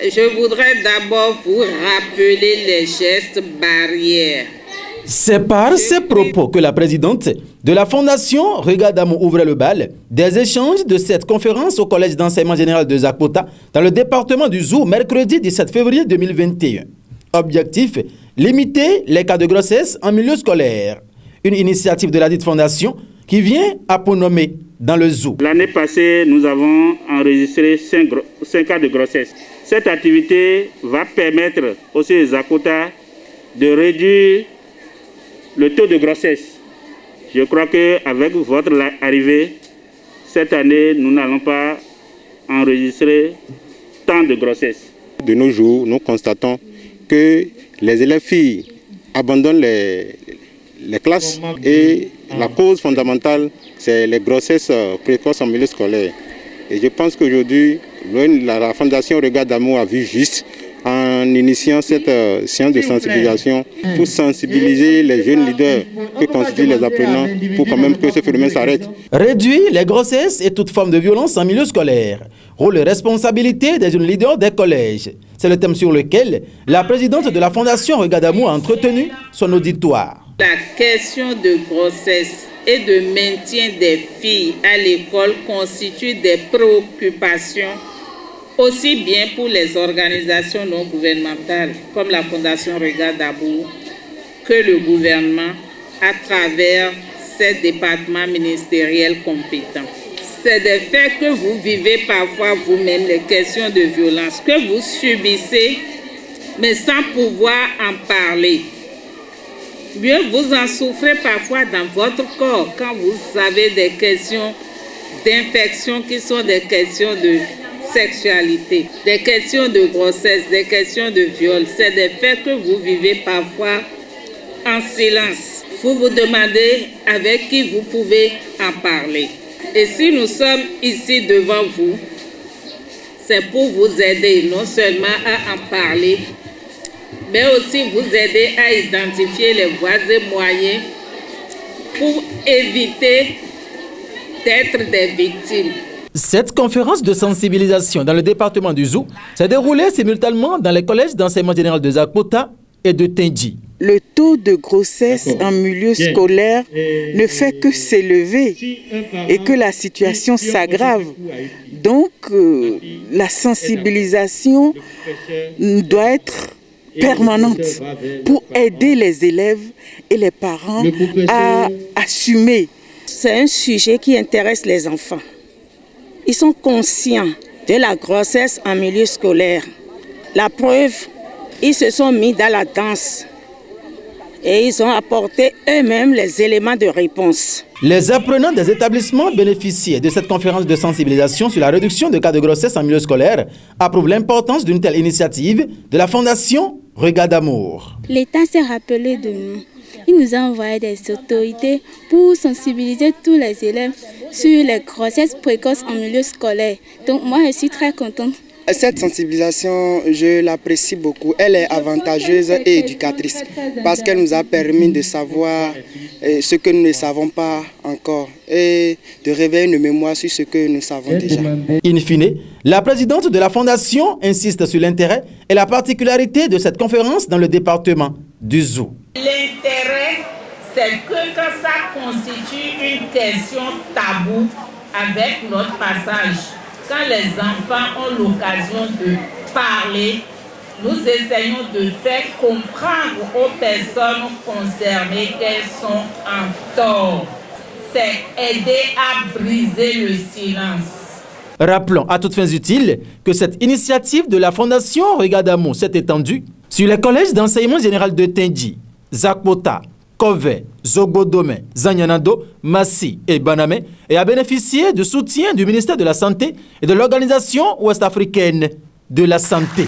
Je voudrais d'abord vous rappeler les gestes barrières. C'est par ces propos que la présidente de la Fondation Regadamou ouvrait le bal des échanges de cette conférence au Collège d'enseignement général de Zakpota dans le département du Zou, mercredi 17 février 2021. Objectif, limiter les cas de grossesse en milieu scolaire. Une initiative de la dite fondation qui vient à point nommé dans le Zou. L'année passée, nous avons enregistré 5 cas de grossesse. Cette activité va permettre aussi aux Zakpota de réduire le taux de grossesse. Je crois qu'avec votre arrivée, cette année, nous n'allons pas enregistrer tant de grossesses. De nos jours, nous constatons que les élèves filles abandonnent les classes et la cause fondamentale, c'est les grossesses précoces en milieu scolaire. Et je pense qu'aujourd'hui, la Fondation Regadamou a vu juste en initiant cette séance de sensibilisation pour sensibiliser les jeunes leaders que constituent les apprenants pour quand même que ce phénomène s'arrête. Réduire les grossesses et toute forme de violence en milieu scolaire. Rôle et responsabilité des jeunes leaders des collèges. C'est le thème sur lequel la présidente de la Fondation Regadamou a entretenu son auditoire. La question de grossesse et de maintien des filles à l'école constitue des préoccupations aussi bien pour les organisations non gouvernementales comme la Fondation Regadamou que le gouvernement à travers ses départements ministériels compétents. C'est des faits que vous vivez parfois vous-même, les questions de violence que vous subissez, mais sans pouvoir en parler. Mieux, vous en souffrez parfois dans votre corps quand vous avez des questions d'infection qui sont des questions de sexualité, des questions de grossesse, des questions de viol. C'est des faits que vous vivez parfois en silence. Vous vous demandez avec qui vous pouvez en parler. Et si nous sommes ici devant vous, c'est pour vous aider non seulement à en parler, mais aussi vous aider à identifier les voies et moyens pour éviter d'être des victimes. Cette conférence de sensibilisation dans le département du Zou s'est déroulée simultanément dans les collèges d'enseignement général de Zakpota et de Tendji. Le taux de grossesse en milieu scolaire ne fait que s'élever et que la situation s'aggrave. Donc, la sensibilisation doit être permanente pour aider les élèves et les parents à assumer. C'est un sujet qui intéresse les enfants. Ils sont conscients de la grossesse en milieu scolaire. La preuve, ils se sont mis dans la danse et ils ont apporté eux-mêmes les éléments de réponse. Les apprenants des établissements bénéficiaires de cette conférence de sensibilisation sur la réduction des cas de grossesse en milieu scolaire approuvent l'importance d'une telle initiative de la Fondation Regadamou. L'État s'est rappelé de nous. Il nous a envoyé des autorités pour sensibiliser tous les élèves sur les grossesses précoces en milieu scolaire. Donc moi, je suis très contente. Cette sensibilisation, je l'apprécie beaucoup. Elle est avantageuse et éducatrice parce qu'elle nous a permis de savoir ce que nous ne savons pas encore et de réveiller nos mémoires sur ce que nous savons déjà. In fine, la présidente de la Fondation insiste sur l'intérêt et la particularité de cette conférence dans le département du Zou. L'intérêt, c'est que quand ça constitue une question taboue avec notre passage, quand les enfants ont l'occasion de parler, nous essayons de faire comprendre aux personnes concernées qu'elles sont en tort. C'est aider à briser le silence. Rappelons à toutes fins utiles que cette initiative de la Fondation Regadamou s'est étendue sur les collèges d'enseignement général de Tendji, Zakpota, Kove, Zogbodome, Zanyanado, Massi et Baname et a bénéficié du soutien du ministère de la Santé et de l'Organisation ouest-africaine de la Santé.